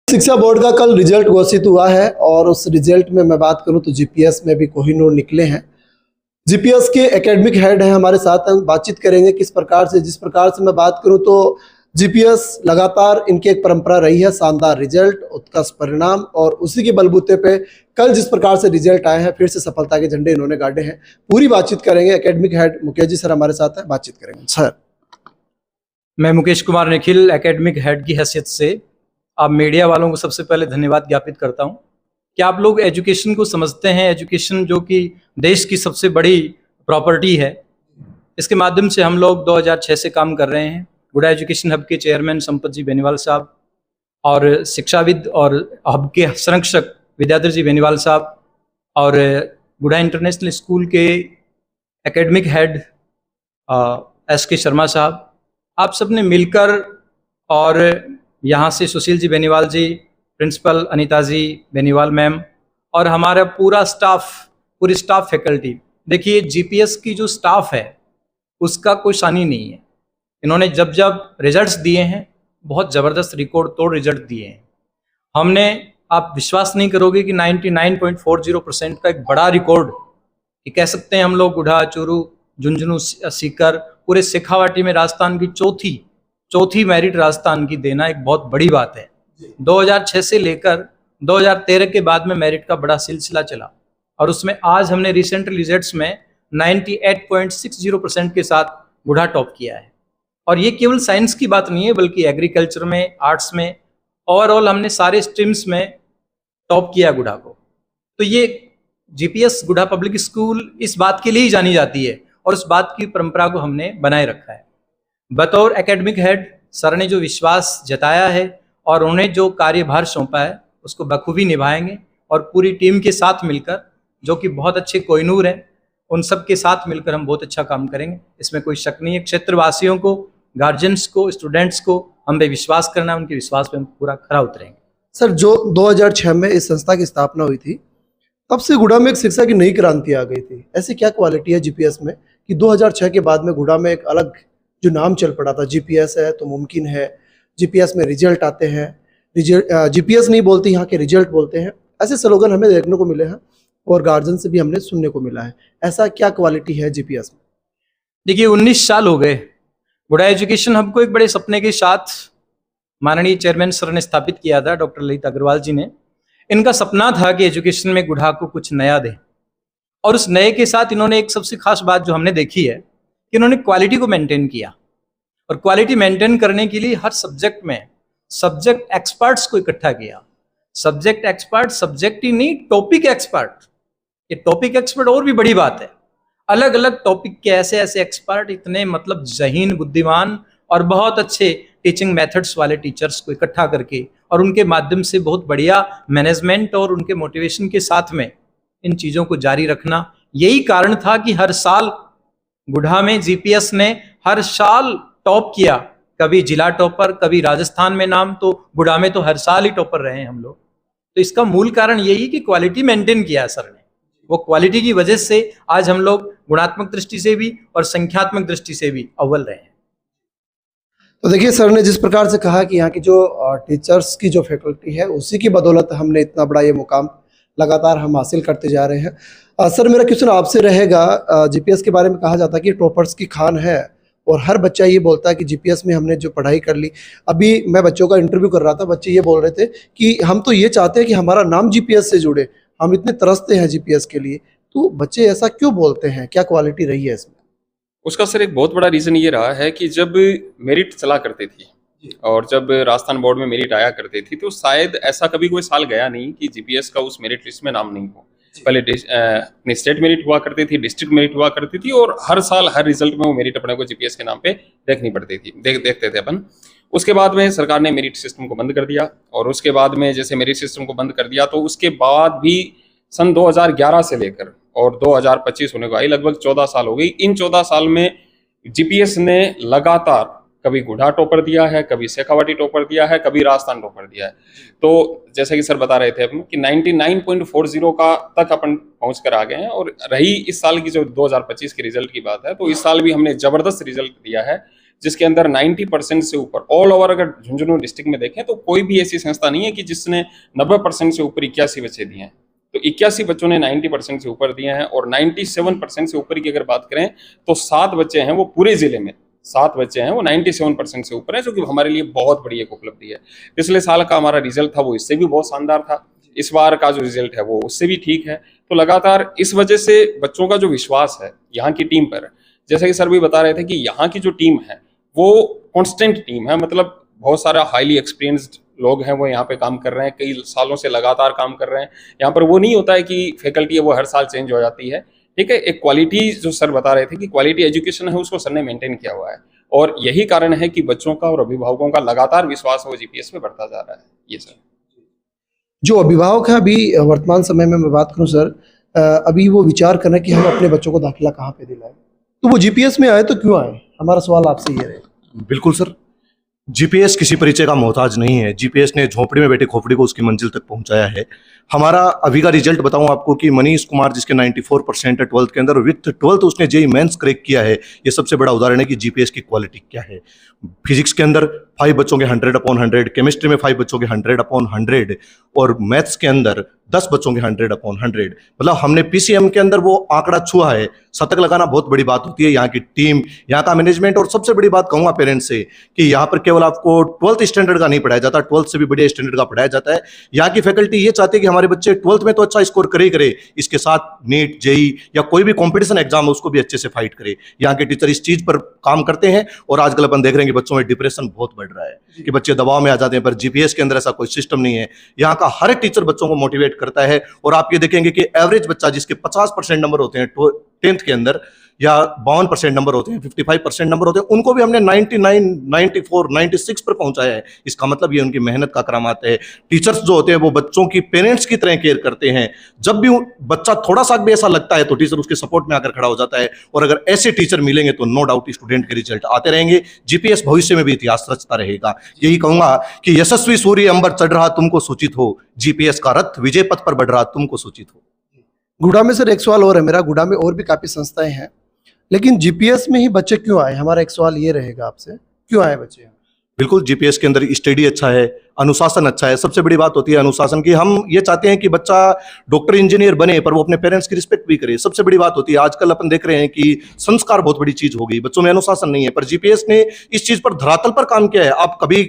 शिक्षा बोर्ड का कल रिजल्ट घोषित हुआ है और उस रिजल्ट में मैं बात करूं तो जीपीएस में भी कोहिनूर निकले हैं। जीपीएस के एकेडमिक हेड हैं हमारे साथ, हम बातचीत करेंगे किस प्रकार से। जिस प्रकार से मैं बात करूं तो जीपीएस लगातार इनकी एक परंपरा रही है, शानदार रिजल्ट, उत्कृष्ट परिणाम, और उसी के बलबूते पे कल जिस प्रकार से रिजल्ट आए हैं फिर से सफलता के झंडे इन्होंने गाड़े हैं। पूरी बातचीत करेंगे। Academic head Mukesh ji sir हमारे साथ हैं, बातचीत करेंगे। सर, मैं मुकेश कुमार निखिल एकेडमिक हेड की हैसियत से आप मीडिया वालों को सबसे पहले धन्यवाद ज्ञापित करता हूं कि आप लोग एजुकेशन को समझते हैं। एजुकेशन जो कि देश की सबसे बड़ी प्रॉपर्टी है, इसके माध्यम से हम लोग 2006 से काम कर रहे हैं। गुड़ा एजुकेशन हब के चेयरमैन संपत जी बेनीवाल साहब और शिक्षाविद और हब के संरक्षक विद्याधर जी बेनीवाल साहब और गुड़ा इंटरनेशनल स्कूल के एकेडमिक हेड SK शर्मा साहब, आप सब ने मिलकर, और यहाँ से सुशील जी बेनीवाल जी, प्रिंसिपल अनीता जी बेनीवाल मैम, और हमारा पूरा स्टाफ, पूरी स्टाफ फैकल्टी। देखिए, जीपीएस की जो स्टाफ है उसका कोई शानी नहीं है। इन्होंने जब जब रिजल्ट्स दिए हैं बहुत ज़बरदस्त रिकॉर्ड तोड़ रिजल्ट दिए हैं। हमने, आप विश्वास नहीं करोगे कि 99.40% का एक बड़ा रिकॉर्ड कि कह सकते हैं हम लोग गुढ़ा, चूरू, झुंझुनू, सीकर, पूरे शेखावाटी में राजस्थान की चौथी मेरिट राजस्थान की देना एक बहुत बड़ी बात है। 2006 से लेकर 2013 के बाद में मेरिट का बड़ा सिलसिला चला और उसमें आज हमने रिसेंट रिजल्ट्स में 98.60% के साथ गुढ़ा टॉप किया है। और ये केवल साइंस की बात नहीं है, बल्कि एग्रीकल्चर में, आर्ट्स में, ओवरऑल हमने सारे स्ट्रीम्स में टॉप किया गुढ़ा को। तो ये जीपीएस गुढ़ा पब्लिक स्कूल इस बात के लिए ही जानी जाती है और उस बात की परंपरा को हमने बनाए रखा है। बतौर एकेडमिक हेड सर ने जो विश्वास जताया है और उन्हें जो कार्यभार सौंपा है उसको बखूबी निभाएंगे और पूरी टीम के साथ मिलकर, जो कि बहुत अच्छे कोहिनूर हैं, उन सब के साथ मिलकर हम बहुत अच्छा काम करेंगे, इसमें कोई शक नहीं है। क्षेत्रवासियों को, गार्जियंस को, स्टूडेंट्स को हम पे विश्वास करना है, उनके विश्वास पे हम पूरा खरा उतरेंगे। सर, जो 2006 में इस संस्था की स्थापना हुई थी तब से गुढ़ा में एक शिक्षा की नई क्रांति आ गई थी। ऐसी क्या क्वालिटी है जीपीएस में कि 2006 के बाद में गुढ़ा में एक अलग जो नाम चल पड़ा था, जीपीएस है तो मुमकिन है, जीपीएस में रिजल्ट आते हैं, जीपीएस नहीं बोलते यहाँ के रिजल्ट बोलते हैं, ऐसे स्लोगन हमें देखने को मिले हैं और गार्जियन से भी हमने सुनने को मिला है। ऐसा क्या क्वालिटी है जीपीएस में? देखिए, 19 साल हो गए गुड़ा एजुकेशन हब को एक बड़े सपने के साथ माननीय चेयरमैन सर ने स्थापित किया था, डॉक्टर ललित अग्रवाल जी ने। इनका सपना था कि एजुकेशन में गुढ़ा को कुछ नया दें, और उस नए के साथ इन्होंने एक सबसे खास बात जो हमने देखी है कि इन्होंने क्वालिटी को मेंटेन किया। और क्वालिटी मेंटेन करने के लिए हर सब्जेक्ट में सब्जेक्ट एक्सपर्ट्स को इकट्ठा किया। सब्जेक्ट एक्सपर्ट, सब्जेक्ट ही नहीं, टॉपिक एक्सपर्ट। ये टॉपिक एक्सपर्ट और भी बड़ी बात है। अलग अलग टॉपिक के ऐसे ऐसे एक्सपर्ट, इतने मतलब ज़हीन, बुद्धिमान और बहुत अच्छे टीचिंग मेथड्स वाले टीचर्स को इकट्ठा करके और उनके माध्यम से बहुत बढ़िया मैनेजमेंट और उनके मोटिवेशन के साथ में इन चीज़ों को जारी रखना, यही कारण था कि हर साल गुढ़ा में जीपीएस ने हर साल टॉप किया। कभी जिला टॉपर, कभी राजस्थान में नाम, तो गुढ़ा में तो हर साल ही टॉपर रहे हैं हम लोग। तो इसका मूल कारण यही कि क्वालिटी मेंटेन किया सर ने। वो क्वालिटी की वजह से आज हम लोग गुणात्मक दृष्टि से भी और संख्यात्मक दृष्टि से भी अव्वल रहे हैं। तो देखिए, सर ने जिस प्रकार से कहा कि यहाँ की जो टीचर्स की जो फैकल्टी है उसी की बदौलत हमने इतना बड़ा ये मुकाम लगातार हम हासिल करते जा रहे हैं। सर, मेरा क्वेश्चन आपसे रहेगा, जीपीएस के बारे में कहा जाता है कि टॉपर्स की खान है और हर बच्चा ये बोलता है कि जीपीएस में हमने जो पढ़ाई कर ली। अभी मैं बच्चों का इंटरव्यू कर रहा था, बच्चे ये बोल रहे थे कि हम तो ये चाहते हैं कि हमारा नाम जीपीएस से जुड़े, हम इतने तरसते हैं जीपीएस के लिए। तो बच्चे ऐसा क्यों बोलते हैं, क्या क्वालिटी रही है इसमें? उसका सर एक बहुत बड़ा रीज़न ये रहा है कि जब मेरिट चला करती थी और जब राजस्थान बोर्ड में मेरिट आया करती थी तो शायद ऐसा कभी कोई साल गया नहीं कि जीपीएस का उस मेरिट लिस्ट में नाम नहीं हो। पहले अपनी स्टेट मेरिट हुआ करती थी, डिस्ट्रिक्ट मेरिट हुआ करती थी, और हर साल हर रिजल्ट में वो मेरिट अपने को जीपीएस के नाम पे देखनी पड़ती थी, देखते थे अपन। उसके बाद में सरकार ने मेरिट सिस्टम को बंद कर दिया, और उसके बाद में जैसे मेरिट सिस्टम को बंद कर दिया तो उसके बाद भी सन 2011 से लेकर और 2025 होने को आई, लगभग 14 साल हो गई। इन 14 साल में जीपीएस ने लगातार कभी गुढ़ा टॉपर दिया है, कभी शेखावाटी टॉपर दिया है, कभी राजस्थान टॉपर दिया है। तो जैसे कि सर बता रहे थे अपन कि 99.40 का तक अपन पहुंच कर आ गए हैं। और रही इस साल की जो 2025 की रिजल्ट की बात है, तो इस साल भी हमने जबरदस्त रिजल्ट दिया है। जिसके अंदर 90% से ऊपर ऑल ओवर अगर झुंझुनू डिस्ट्रिक्ट में देखें तो कोई भी ऐसी संस्था नहीं है कि जिसने 90% से ऊपर 81 बच्चे दिए हैं। तो 81 बच्चों ने 90% से ऊपर दिए हैं, और 97% से ऊपर की अगर बात करें तो 7 बच्चे हैं वो पूरे जिले में 7 बच्चे हैं वो 97% से ऊपर है, जो कि हमारे लिए बहुत बड़ी एक उपलब्धि है। पिछले साल का हमारा रिजल्ट था वो इससे भी बहुत शानदार था, इस बार का जो रिजल्ट है वो उससे भी ठीक है। तो लगातार इस वजह से बच्चों का जो विश्वास है यहाँ की टीम पर, जैसा कि सर भी बता रहे थे कि यहाँ की जो टीम है वो कॉन्स्टेंट टीम है, मतलब बहुत सारा हाईली एक्सपीरियंस्ड लोग हैं वो यहाँ पे काम कर रहे हैं, कई सालों से लगातार काम कर रहे हैं। यहाँ पर वो नहीं होता है कि फैकल्टी है वो हर साल चेंज हो जाती है, ठीक है। एक क्वालिटी जो सर बता रहे थे कि क्वालिटी एजुकेशन है उसको सर ने मेंटेन किया हुआ है, और यही कारण है कि बच्चों का और अभिभावकों का लगातार विश्वास वो जीपीएस में बढ़ता जा रहा है। ये सर जो अभिभावक है अभी वर्तमान समय में मैं बात करूं सर, अभी वो विचार कर रहे हैं कि हम अपने बच्चों को दाखिला कहाँ पे दिलाएं, तो वो जीपीएस में आए तो क्यों आए? हमारा सवाल आपसे ये रहे। बिल्कुल सर, जीपीएस किसी परिचय का मोहताज नहीं है। जीपीएस ने झोपड़ी में बैठे खोपड़ी को उसकी मंजिल तक पहुंचाया है। हमारा अभी का रिजल्ट बताऊं आपको कि मनीष कुमार जिसके 94% है 12th के अंदर, विथ 12th उसने जेई मेंस क्रैक किया है। ये सबसे बड़ा उदाहरण है कि जीपीएस की क्वालिटी क्या है। फिजिक्स के अंदर 5 बच्चों के 100/100, केमिस्ट्री में 5 बच्चों के 100/100, और मैथ्स के अंदर 10 बच्चों के 100/100। मतलब हमने पीसीएम के अंदर वो आंकड़ा छुआ है। शतक लगाना बहुत बड़ी बात होती है। यहाँ की टीम, यहाँ का मैनेजमेंट, और सबसे बड़ी बात कहूँगा पेरेंट्स से कि यहाँ पर केवल आपको 12th स्टैंडर्ड का नहीं पढ़ाया जाता, 12th से भी बड़े स्टैंडर्ड का पढ़ाया जाता है। यहाँ की फैकल्टी ये चाहती है कि हमारे बच्चे 12th में तो अच्छा स्कोर करे ही करे, इसके साथ नीट, जेई या कोई भी कॉम्पिटिशन एग्जाम है उसको भी अच्छे से फाइट करे। यहाँ के टीचर इस चीज पर काम करते हैं, और आजकल अपन देख रहे हैं कि बच्चों में डिप्रेशन बहुत बढ़ रहा है कि बच्चे दबाव में आ जाते हैं, पर जीपीएस के अंदर ऐसा कोई सिस्टम नहीं है। यहाँ का हर एक टीचर बच्चों को मोटिवेट करता है, और आप ये देखेंगे कि एवरेज बच्चा जिसके 50% नंबर होते हैं 10th के अंदर, या 52% नंबर होते हैं, 55% नंबर होते हैं, उनको भी हमने 99, 94, 96 पर पहुंचाया है। इसका मतलब ये उनकी मेहनत का करामात है। टीचर्स जो होते हैं वो बच्चों की पेरेंट्स की तरह केयर करते हैं। जब भी बच्चा थोड़ा सा भी ऐसा लगता है तो टीचर उसके सपोर्ट में आकर खड़ा हो जाता है, और अगर ऐसे टीचर मिलेंगे तो नो डाउट स्टूडेंट के रिजल्ट आते रहेंगे। जीपीएस भविष्य में भी इतिहास रचता रहेगा। यही कहूंगा कि यशस्वी सूर्य अंबर चढ़ रहा तुमको सूचित हो, जीपीएस का रथ विजय पथ पर बढ़ रहा तुमको सूचित हो। गुड़ा में सर एक सवाल और है मेरा, गुड़ा में और भी काफी संस्थाएं हैं, लेकिन जीपीएस में ही बच्चे क्यों आए? हमारा एक सवाल ये रहेगा आपसे, क्यों आए बच्चे? बिल्कुल, जीपीएस के अंदर स्टडी अच्छा है, अनुशासन अच्छा है। सबसे बड़ी बात होती है अनुशासन की। हम ये चाहते हैं कि बच्चा डॉक्टर इंजीनियर बने, पर वो अपने पेरेंट्स की रिस्पेक्ट भी करे। सबसे बड़ी बात होती है, आजकल अपन देख रहे हैं कि संस्कार बहुत बड़ी चीज हो गई, बच्चों में अनुशासन नहीं है, पर जीपीएस ने इस चीज पर धरातल पर काम किया है। आप कभी,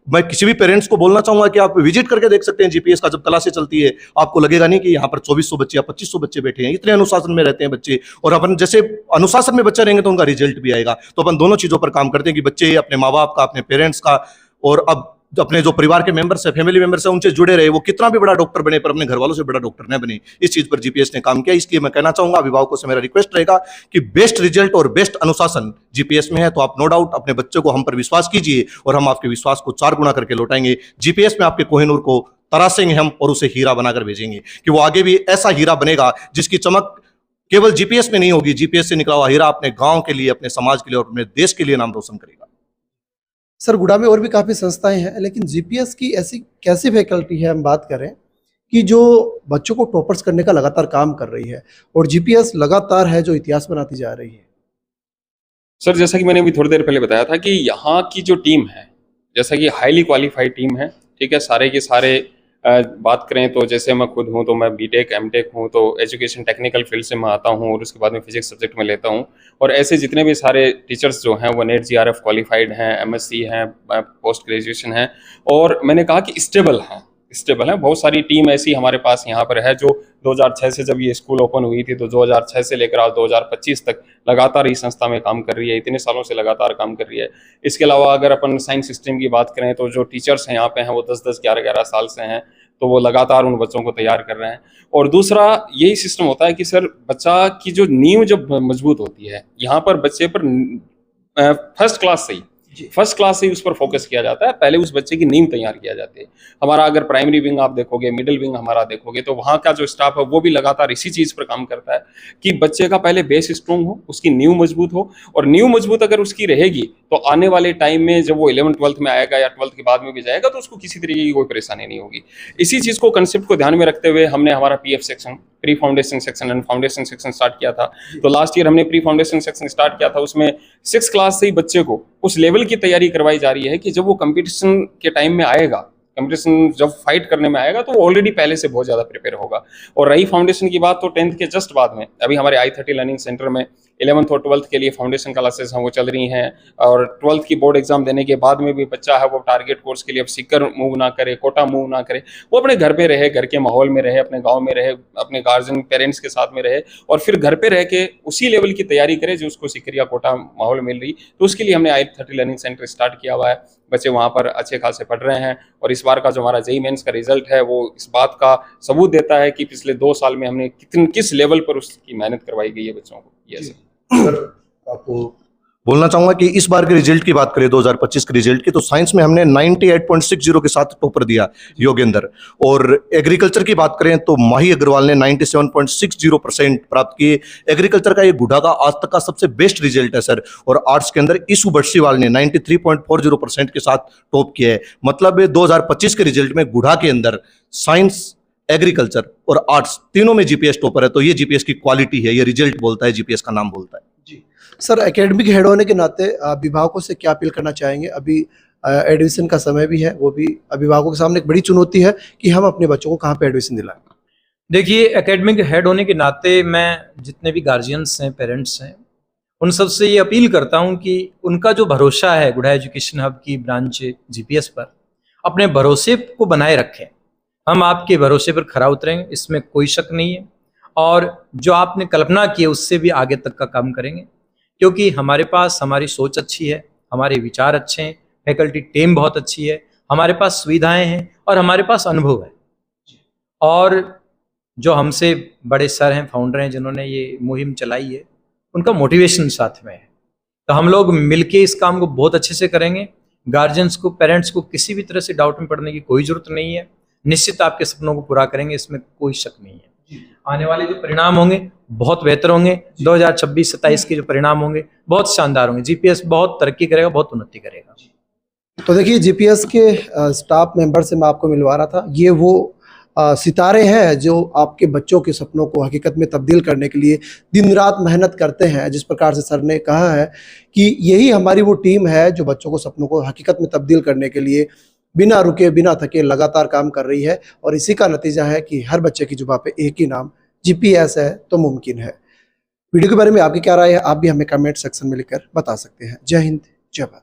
मैं किसी भी पेरेंट्स को बोलना चाहूंगा कि आप विजिट करके देख सकते हैं जीपीएस का, जब क्लासेस चलती है आपको लगेगा नहीं कि यहाँ पर 2400 बच्चे या 2500 बच्चे बैठे हैं। इतने अनुशासन में रहते हैं बच्चे, और अपन जैसे अनुशासन में बच्चे रहेंगे तो उनका रिजल्ट भी आएगा। तो अपन दोनों चीजों पर काम करते हैं कि बच्चे अपने माँ बाप का, अपने पेरेंट्स का, और अब अपने जो परिवार के मेंबर्स है, फैमिली मेंबर्स है, उनसे जुड़े रहे। वो कितना भी बड़ा डॉक्टर बने पर अपने घर वालों से बड़ा डॉक्टर न बने। इस चीज पर जीपीएस ने काम किया। इसलिए मैं कहना चाहूंगा, अभिभावकों से मेरा रिक्वेस्ट रहेगा कि बेस्ट रिजल्ट और बेस्ट अनुशासन जीपीएस में है, तो आप नो डाउट अपने बच्चे को हम पर विश्वास कीजिए, और हम आपके विश्वास को 4 गुना करके लौटाएंगे। जीपीएस में आपके कोहिनूर को तराशेंगे हम, और उसे हीरा बनाकर भेजेंगे कि वो आगे भी ऐसा हीरा बनेगा जिसकी चमक केवल जीपीएस में नहीं होगी। जीपीएस से निकला हुआ हीरा अपने गांव के लिए, अपने समाज के लिए और अपने देश के लिए नाम रोशन करेगा। सर गुड़ा में और भी काफ़ी संस्थाएं हैं, लेकिन जीपीएस की ऐसी कैसी फैकल्टी है, हम बात करें कि जो बच्चों को टॉपर्स करने का लगातार काम कर रही है, और जीपीएस लगातार है जो इतिहास बनाती जा रही है? सर जैसा कि मैंने अभी थोड़ी देर पहले बताया था कि यहाँ की जो टीम है, जैसा कि हाईली क्वालिफाइड टीम है, ठीक है। सारे के सारे बात करें तो जैसे मैं खुद हूँ तो मैं बीटेक एमटेक हूँ, तो एजुकेशन टेक्निकल फील्ड से मैं आता हूँ, और उसके बाद में फिजिक्स सब्जेक्ट में लेता हूँ। और ऐसे जितने भी सारे टीचर्स जो हैं वो नेट जीआरएफ क्वालिफाइड हैं, एमएससी हैं, पोस्ट ग्रेजुएशन हैं, और मैंने कहा कि स्टेबल हैं। बहुत सारी टीम ऐसी हमारे पास यहाँ पर है जो 2006 से जब ये स्कूल ओपन हुई थी तो 2006 से लेकर आज 2025 तक लगातार इस संस्था में काम कर रही है। इतने सालों से लगातार काम कर रही है। इसके अलावा अगर अपन साइंस सिस्टम की बात करें तो जो टीचर्स हैं यहाँ पे हैं वो 10-10, 11-11 साल से हैं, तो वो लगातार उन बच्चों को तैयार कर रहे हैं। और दूसरा यही सिस्टम होता है कि सर बच्चा की जो नींव जब मजबूत होती है, यहाँ पर बच्चे पर फर्स्ट क्लास से ही उस पर फोकस किया जाता है। पहले उस बच्चे की नींव तैयार किया जाती है। हमारा अगर प्राइमरी विंग आप देखोगे, मिडिल विंग हमारा देखोगे, तो वहाँ का जो स्टाफ है वो भी लगातार इसी चीज़ पर काम करता है कि बच्चे का पहले बेस स्ट्रॉन्ग हो, उसकी नींव मजबूत हो, और नींव मजबूत अगर उसकी रहेगी तो आने वाले टाइम में जब वो 11th-12th में आएगा या 12th के बाद में भी जाएगा तो उसको किसी तरीके की कोई परेशानी नहीं होगी। इसी चीज़ को, कंसेप्ट को ध्यान में रखते हुए हमने हमारा PF section pre foundation section and foundation section start किया था। तो लास्ट ईयर हमने प्री फाउंडेशन सेक्शन स्टार्ट किया था, उसमें 6 क्लास से ही बच्चे को उस लेवल की तैयारी करवाई जा रही है कि जब वो कंपटीशन के टाइम में आएगा, कंपटीशन जब फाइट करने में आएगा तो वो ऑलरेडी पहले से बहुत ज़्यादा प्रिपेयर होगा। और रही फाउंडेशन की बात, तो 10th के जस्ट बाद में अभी हमारे i30 लर्निंग सेंटर में 11th और 12th के लिए फाउंडेशन क्लासेस हैं वो चल रही हैं, और 12th की बोर्ड एग्जाम देने के बाद में भी बच्चा है वो टारगेट कोर्स के लिए अब सीकर मूव ना करे, कोटा मूव ना करे, वो अपने घर पे रहे, घर के माहौल में रहे, अपने गाँव में रहे, अपने गार्जियन पेरेंट्स के साथ में रहे, और फिर घर पे रह के उसी लेवल की तैयारी करे जो उसको सीकर या कोटा माहौल मिल रही। तो उसके लिए हमने i30 लर्निंग सेंटर स्टार्ट किया हुआ है। बच्चे वहाँ पर अच्छे खासे पढ़ रहे हैं, और इस बार का जो हमारा जेईई मेंस का रिजल्ट है वो इस बात का सबूत देता है कि पिछले 2 साल में हमने किस लेवल पर उसकी मेहनत करवाई गई है बच्चों को। यस सर, आपको बोलना चाहूंगा कि इस बार के रिजल्ट की बात करें 2025 के रिजल्ट की, तो साइंस में हमने 98.60 के साथ टॉपर दिया योगेंद्र, और एग्रीकल्चर की बात करें तो माही अग्रवाल ने 97.60% प्राप्त किए। एग्रीकल्चर का ये गुढ़ा का आज तक का सबसे बेस्ट रिजल्ट है सर। और आर्ट्स के अंदर ईशु बर्शीवाल ने 93.40% के साथ टॉप किया है। मतलब 2025 के रिजल्ट में गुढ़ा के अंदर साइंस, एग्रीकल्चर और आर्ट्स तीनों में जीपीएस टॉपर है। तो ये जीपीएस की क्वालिटी है, ये रिजल्ट बोलता है, जीपीएस का नाम बोलता है। जी सर, एकेडमिक हेड होने के नाते अभिभावकों से क्या अपील करना चाहेंगे? अभी एडमिशन का समय भी है, वो भी अभिभावकों के सामने एक बड़ी चुनौती है कि हम अपने बच्चों को कहाँ पे एडमिशन दिलाएं। देखिए, एकेडमिक हेड होने के नाते मैं जितने भी गार्जियंस हैं, पेरेंट्स हैं, उन सब से ये अपील करता हूँ कि उनका जो भरोसा है गुढ़ा एजुकेशन हब की ब्रांच जीपीएस पर, अपने भरोसे को बनाए रखें। हम आपके भरोसे पर खरा उतरेंगे, इसमें कोई शक नहीं है, और जो आपने कल्पना की है उससे भी आगे तक का काम करेंगे, क्योंकि हमारे पास हमारी सोच अच्छी है, हमारे विचार अच्छे हैं, फैकल्टी टीम बहुत अच्छी है, हमारे पास सुविधाएं हैं और हमारे पास अनुभव है। और जो हमसे बड़े सर हैं, फाउंडर हैं, जिन्होंने ये मुहिम चलाई है, उनका मोटिवेशन साथ में है। तो हम लोग मिलके इस काम को बहुत अच्छे से करेंगे। गार्जियंस को, पेरेंट्स को किसी भी तरह से डाउट में पड़ने की कोई जरूरत नहीं है। निश्चित आपके सपनों को पूरा करेंगे, इसमें कोई शक नहीं है। आने वाले जो परिणाम होंगे बहुत बेहतर होंगे। 2026-27 के जो परिणाम होंगे बहुत शानदार होंगे। जीपीएस बहुत तरक्की करेगा, बहुत उन्नति करेगा। तो देखिए, जीपीएस के स्टाफ मेंबर से मैं आपको मिलवा रहा था, ये वो सितारे हैं जो आपके बच्चों के सपनों को हकीकत में तब्दील करने के लिए दिन रात मेहनत करते हैं। जिस प्रकार से सर ने कहा है कि यही हमारी वो टीम है जो बच्चों को सपनों को हकीकत में तब्दील करने के लिए बिना रुके, बिना थके लगातार काम कर रही है, और इसी का नतीजा है कि हर बच्चे की जुबान पे एक ही नाम जीपीएस है तो मुमकिन है। वीडियो के बारे में आपकी क्या राय है? आप भी हमें कमेंट सेक्शन में लिखकर बता सकते हैं। जय हिंद, जय भारत।